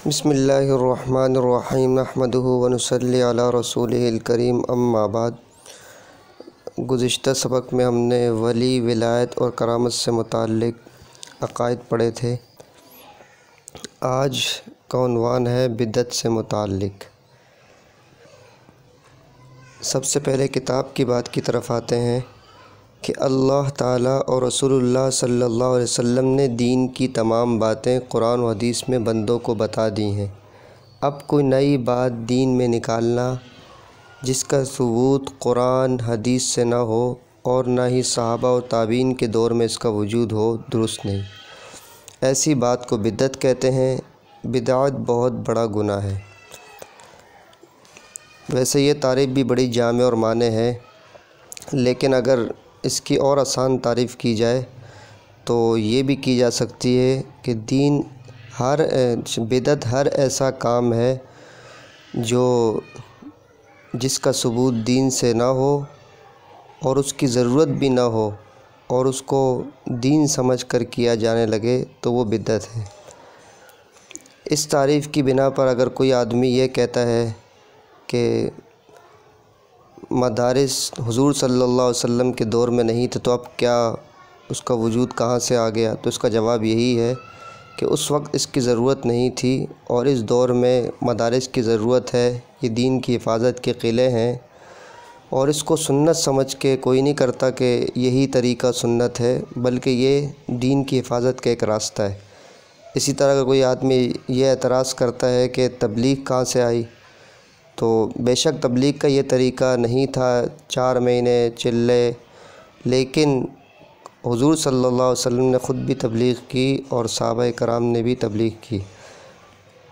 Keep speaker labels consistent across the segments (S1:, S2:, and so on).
S1: بسم اللہ الرحمن الرحیم نحمدہ ونصلی علی رسولہ الکریم اما بعد۔ گزشتہ سبق میں ہم نے ولی، ولایت اور کرامت سے متعلق عقائد پڑھے تھے۔ آج کا عنوان ہے بدعت سے متعلق۔ سب سے پہلے کتاب کی بات کی طرف آتے ہیں کہ اللہ تعالیٰ اور رسول اللہ صلی اللہ علیہ وسلم نے دین کی تمام باتیں قرآن و حدیث میں بندوں کو بتا دی ہیں۔ اب کوئی نئی بات دین میں نکالنا جس کا ثبوت قرآن حدیث سے نہ ہو اور نہ ہی صحابہ و تابعین کے دور میں اس کا وجود ہو، درست نہیں۔ ایسی بات کو بدعت کہتے ہیں۔ بدعت بہت بڑا گناہ ہے۔ ویسے یہ تعریف بھی بڑی جامع اور معنی ہے، لیکن اگر اس کی اور آسان تعریف کی جائے تو یہ بھی کی جا سکتی ہے کہ بدعت ہر ایسا کام ہے جس کا ثبوت دین سے نہ ہو اور اس کی ضرورت بھی نہ ہو اور اس کو دین سمجھ کر کیا جانے لگے تو وہ بدعت ہے۔ اس تعریف کی بنا پر اگر کوئی آدمی یہ کہتا ہے کہ مدارس حضور صلی اللہ علیہ وسلم کے دور میں نہیں تھے تو اب کیا اس کا وجود کہاں سے آ گیا، تو اس کا جواب یہی ہے کہ اس وقت اس کی ضرورت نہیں تھی اور اس دور میں مدارس کی ضرورت ہے۔ یہ دین کی حفاظت کے قلعے ہیں اور اس کو سنت سمجھ کے کوئی نہیں کرتا کہ یہی طریقہ سنت ہے، بلکہ یہ دین کی حفاظت کا ایک راستہ ہے۔ اسی طرح اگر کوئی آدمی یہ اعتراض کرتا ہے کہ تبلیغ کہاں سے آئی، تو بے شک تبلیغ کا یہ طریقہ نہیں تھا، 4 مہینے چلے، لیکن حضور صلی اللہ علیہ وسلم نے خود بھی تبلیغ کی اور صحابہ کرام نے بھی تبلیغ کی،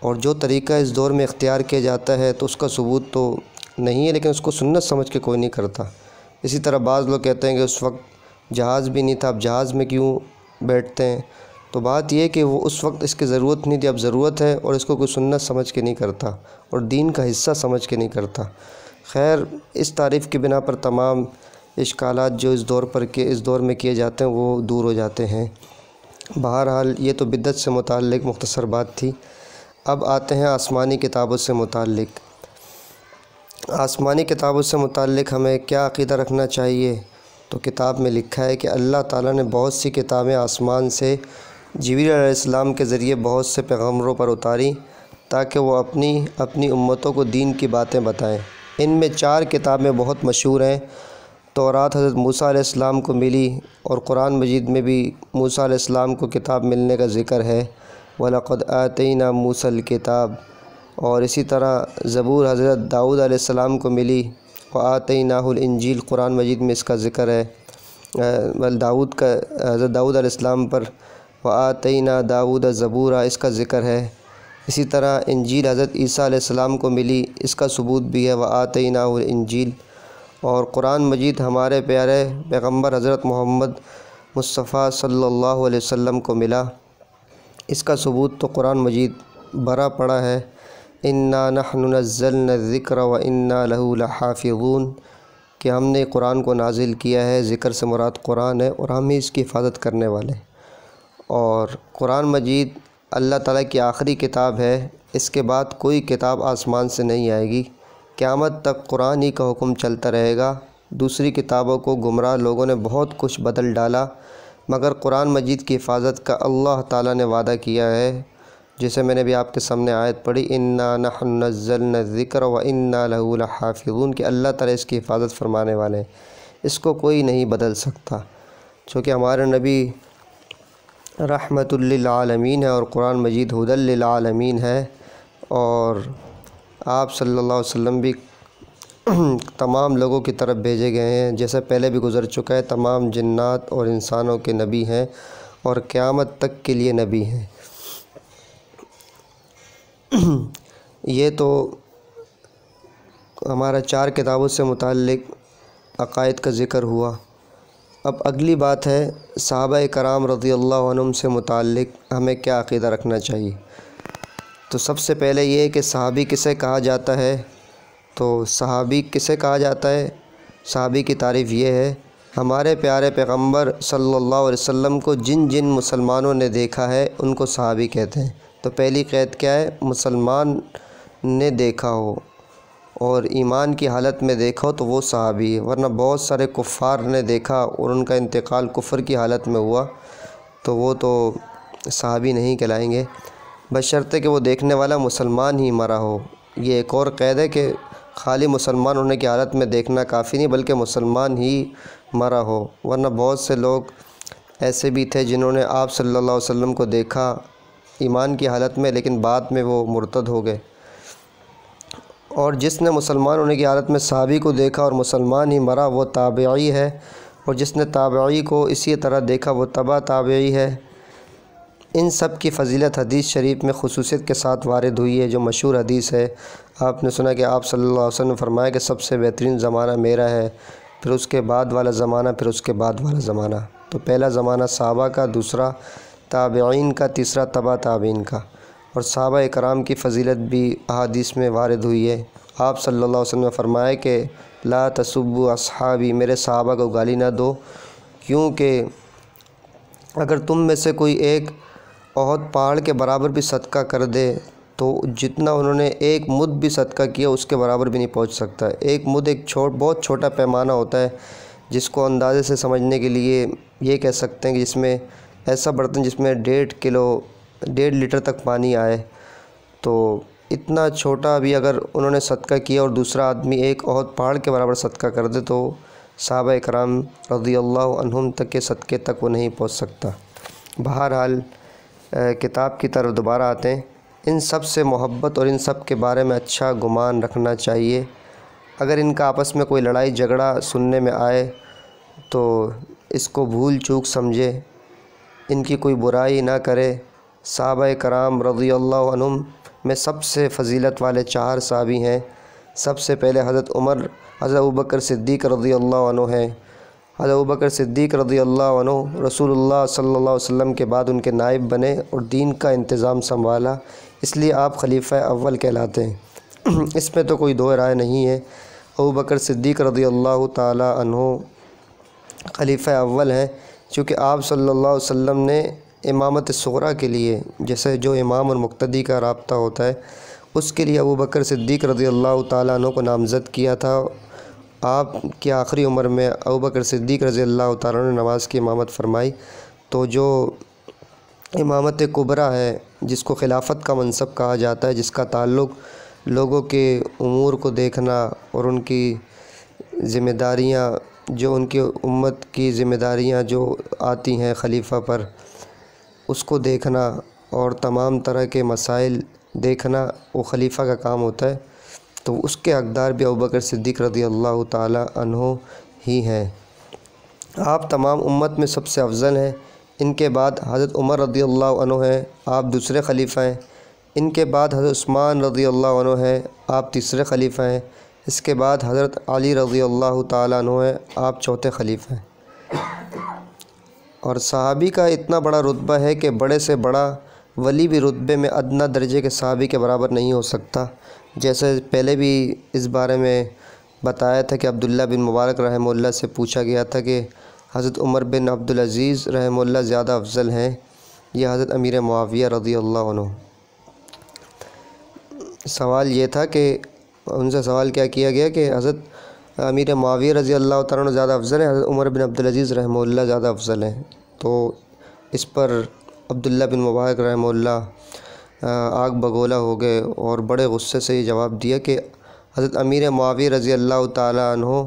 S1: اور جو طریقہ اس دور میں اختیار کیا جاتا ہے تو اس کا ثبوت تو نہیں ہے، لیکن اس کو سنت سمجھ کے کوئی نہیں کرتا۔ اسی طرح بعض لوگ کہتے ہیں کہ اس وقت جہاز بھی نہیں تھا، اب جہاز میں کیوں بیٹھتے ہیں، تو بات یہ کہ وہ اس وقت اس کی ضرورت نہیں تھی، اب ضرورت ہے اور اس کو کوئی سنت سمجھ کے نہیں کرتا اور دین کا حصہ سمجھ کے نہیں کرتا۔ خیر، اس تعریف کی بنا پر تمام اشکالات جو اس دور میں کیے جاتے ہیں وہ دور ہو جاتے ہیں۔ بہرحال یہ تو بدعت سے متعلق مختصر بات تھی۔ اب آتے ہیں آسمانی کتابوں سے متعلق۔ آسمانی کتابوں سے متعلق ہمیں کیا عقیدہ رکھنا چاہیے؟ تو کتاب میں لکھا ہے کہ اللہ تعالیٰ نے بہت سی کتابیں آسمان سے جبریل علیہ السلام کے ذریعے بہت سے پیغمبروں پر اتاری تاکہ وہ اپنی امتوں کو دین کی باتیں بتائیں۔ ان میں 4 کتابیں بہت مشہور ہیں۔ تورات حضرت موسیٰ علیہ السلام کو ملی اور قرآن مجید میں بھی موسیٰ علیہ السلام کو کتاب ملنے کا ذکر ہے، وَلَقَدْ آتَيْنَا مُوسَى الْكِتَابَ۔ اور اسی طرح زبور حضرت داؤد علیہ السلام کو ملی، وَآتَيْنَاهُ الْإِنْجِيلَ، قرآن مجید میں اس کا ذکر ہے، حضرت داؤد علیہ السلام پر وَآتَيْنَا دَاوُودَ زَبُورًا، اس کا ذکر ہے۔ اسی طرح انجیل حضرت عیسیٰ علیہ السلام کو ملی، اس کا ثبوت بھی ہے، وَآتَيْنَاهُ الْإِنْجِيلَ۔ اور قرآن مجید ہمارے پیارے پیغمبر حضرت محمد مصطفیٰ صلی اللہ علیہ وسلم کو ملا، اس کا ثبوت تو قرآن مجید بھرا پڑا ہے، اِنَّا نَحْنُ نَزَّلْنَا الذِّكْرَ وَإِنَّا لَهُ لَحَافِظُونَ، کہ ہم نے قرآن کو نازل کیا ہے، ذکر سے مراد قرآن ہے اور ہم ہی اس کی حفاظت کرنے والے ہیں۔ اور قرآن مجید اللہ تعالیٰ کی آخری کتاب ہے، اس کے بعد کوئی کتاب آسمان سے نہیں آئے گی، قیامت تک قرآن ہی کا حکم چلتا رہے گا۔ دوسری کتابوں کو گمراہ لوگوں نے بہت کچھ بدل ڈالا، مگر قرآن مجید کی حفاظت کا اللہ تعالیٰ نے وعدہ کیا ہے، جسے میں نے بھی آپ کے سامنے آیت پڑھی، اِنَّا نَحْنُ نَزَّلْنَا الذِّكْرَ وَإِنَّا لَهُ لَحَافِظُونَ، کہ اللہ تعالیٰ اس کی حفاظت فرمانے والے ہیں، اس کو کوئی نہیں بدل سکتا، چونکہ ہمارے نبی رحمت للعالمین ہے اور قرآن مجید ھدی للعالمین ہے، اور آپ صلی اللہ علیہ وسلم بھی تمام لوگوں کی طرف بھیجے گئے ہیں، جیسے پہلے بھی گزر چکا ہے، تمام جنات اور انسانوں کے نبی ہیں اور قیامت تک کے لیے نبی ہیں۔ یہ تو ہمارا 4 کتابوں سے متعلق عقائد کا ذکر ہوا۔ اب اگلی بات ہے صحابہ کرام رضی اللہ عنہم سے متعلق ہمیں کیا عقیدہ رکھنا چاہیے۔ تو سب سے پہلے یہ کہ صحابی کسے کہا جاتا ہے، تو صحابی کسے کہا جاتا ہے، صحابی کی تعریف یہ ہے، ہمارے پیارے پیغمبر صلی اللہ علیہ وسلم کو جن مسلمانوں نے دیکھا ہے ان کو صحابی کہتے ہیں، تو پہلی قید کیا ہے؟ مسلمان نے دیکھا ہو اور ایمان کی حالت میں دیکھا ہو تو وہ صحابی ہے، ورنہ بہت سارے کفار نے دیکھا اور ان کا انتقال کفر کی حالت میں ہوا تو وہ تو صحابی نہیں کہلائیں گے، بشرطے کہ وہ دیکھنے والا مسلمان ہی مرا ہو۔ یہ ایک اور قید ہے کہ خالی مسلمان ہونے کی حالت میں دیکھنا کافی نہیں، بلکہ مسلمان ہی مرا ہو، ورنہ بہت سے لوگ ایسے بھی تھے جنہوں نے آپ صلی اللہ علیہ وسلم کو دیکھا ایمان کی حالت میں، لیکن بعد میں وہ مرتد ہو گئے۔ اور جس نے مسلمان ہونے کی حالت میں صحابی کو دیکھا اور مسلمان ہی مرا وہ تابعی ہے، اور جس نے تابعی کو اسی طرح دیکھا وہ تبع تابعی ہے۔ ان سب کی فضیلت حدیث شریف میں خصوصیت کے ساتھ وارد ہوئی ہے، جو مشہور حدیث ہے۔ آپ نے سنا کہ آپ صلی اللہ علیہ وسلم نے فرمایا کہ سب سے بہترین زمانہ میرا ہے، پھر اس کے بعد والا زمانہ، پھر اس کے بعد والا زمانہ۔ تو پہلا زمانہ صحابہ کا، دوسرا تابعین کا، تیسرا تبع تابعین کا۔ اور صحابہ اکرام کی فضیلت بھی احادیث میں وارد ہوئی ہے۔ آپ صلی اللہ علیہ وسلم نے فرمایا کہ لا تسبوا اصحابی، میرے صحابہ کو گالی نہ دو، کیونکہ اگر تم میں سے کوئی ایک احد پہاڑ کے برابر بھی صدقہ کر دے تو جتنا انہوں نے ایک مد بھی صدقہ کیا اس کے برابر بھی نہیں پہنچ سکتا۔ ایک مد ایک بہت چھوٹا پیمانہ ہوتا ہے، جس کو اندازے سے سمجھنے کے لیے یہ کہہ سکتے ہیں کہ جس میں ایسا برتن جس میں 1.5 لیٹر تک پانی آئے، تو اتنا چھوٹا بھی اگر انہوں نے صدقہ کیا اور دوسرا آدمی ایک احد پہاڑ کے برابر صدقہ کر دے تو صحابہ اکرام رضی اللہ عنہم تک کے صدقے تک وہ نہیں پہنچ سکتا۔ بہرحال کتاب کی طرف دوبارہ آتے ہیں۔ ان سب سے محبت اور ان سب کے بارے میں اچھا گمان رکھنا چاہیے۔ اگر ان کا آپس میں کوئی لڑائی جھگڑا سننے میں آئے تو اس کو بھول چوک سمجھے، ان کی کوئی برائی نہ کرے۔ صحابہ کرام رضی اللہ عنہم میں سب سے فضیلت والے 4 صحابی ہیں۔ سب سے پہلے حضرت ابوبکر صدیق رضی اللہ عنہ ہیں۔ حضرت ابوبکر صدیق رضی اللہ عنہ رسول اللہ صلی اللہ علیہ وسلم کے بعد ان کے نائب بنے اور دین کا انتظام سنبھالا، اس لیے آپ خلیفہ اول کہلاتے ہیں۔ اس میں تو کوئی دو رائے نہیں ہے، ابوبکر صدیق رضی اللہ تعالی عنہ خلیفہ اول ہیں، چونکہ آپ صلی اللہ علیہ وسلم نے امامت صغریٰ کے لیے، جیسے جو امام اور مقتدی کا رابطہ ہوتا ہے، اس کے لیے ابوبکر صدیق رضی اللہ تعالیٰ عنہ کو نامزد کیا تھا۔ آپ کی آخری عمر میں ابوبکر صدیق رضی اللہ تعالیٰ عنہ نے نماز کی امامت فرمائی، تو جو امامت کبریٰ ہے، جس کو خلافت کا منصب کہا جاتا ہے، جس کا تعلق لوگوں کے امور کو دیکھنا اور ان کی ذمہ داریاں، جو ان کی امت کی ذمہ داریاں جو آتی ہیں خلیفہ پر، اس کو دیکھنا اور تمام طرح کے مسائل دیکھنا وہ خلیفہ کا کام ہوتا ہے، تو اس کے حقدار بھی ابوبکر صدیق رضی اللہ تعالی عنہ ہی ہیں۔ آپ تمام امت میں سب سے افضل ہیں۔ ان کے بعد حضرت عمر رضی اللہ عنہ ہیں، آپ دوسرے خلیفہ ہیں۔ ان کے بعد حضرت عثمان رضی اللہ عنہ ہیں، آپ تیسرے خلیفہ ہیں۔ اس کے بعد حضرت علی رضی اللہ تعالیٰ عنہ ہیں، آپ چوتھے خلیفہ ہیں۔ اور صحابی کا اتنا بڑا رتبہ ہے کہ بڑے سے بڑا ولی بھی رتبے میں ادنیٰ درجے کے صحابی کے برابر نہیں ہو سکتا، جیسے پہلے بھی اس بارے میں بتایا تھا کہ عبداللہ بن مبارک رحمہ اللہ سے پوچھا گیا تھا کہ حضرت عمر بن عبدالعزیز رحمہ اللہ زیادہ افضل ہیں یا حضرت امیر معاویہ رضی اللہ عنہ؟ سوال یہ تھا کہ ان سے سوال کیا کیا گیا کہ حضرت امیر معاویہ رضی اللہ تعالیٰ عنہ زیادہ افضل ہیں، حضرت عمر بن عبدالعزیز رحمہ اللہ زیادہ افضل ہیں؟ تو اس پر عبداللہ بن مبارک رحمہ اللہ آگ بگولا ہو گئے اور بڑے غصے سے یہ جواب دیا کہ حضرت امیر معاویہ رضی اللہ تعالیٰ عنہ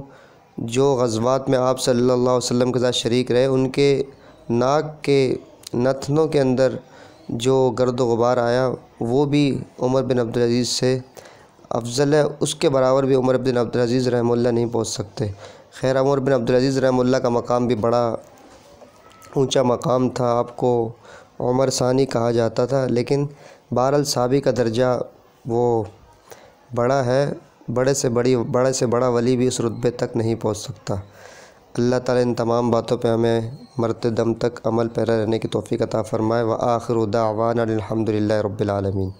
S1: جو غزوات میں آپ صلی اللہ علیہ وسلم کے ساتھ شریک رہے، ان کے ناک کے نتنوں کے اندر جو گرد و غبار آیا وہ بھی عمر بن عبدالعزیز سے افضل ہے، اس کے برابر بھی عمر بن عبدالعزیز رحمہ اللہ نہیں پہنچ سکتے۔ خیر، عمر بن عبدالعزیز رحمہ اللہ کا مقام بھی بڑا اونچا مقام تھا، آپ کو عمر ثانی کہا جاتا تھا، لیکن بہرحال صحابی کا درجہ وہ بڑا ہے، بڑے سے بڑا ولی بھی اس رتبے تک نہیں پہنچ سکتا۔ اللہ تعالیٰ ان تمام باتوں پہ ہمیں مرتے دم تک عمل پیرا رہنے کی توفیق عطا فرمائے۔ وآخر دعوانا الحمد للہ رب العالمین۔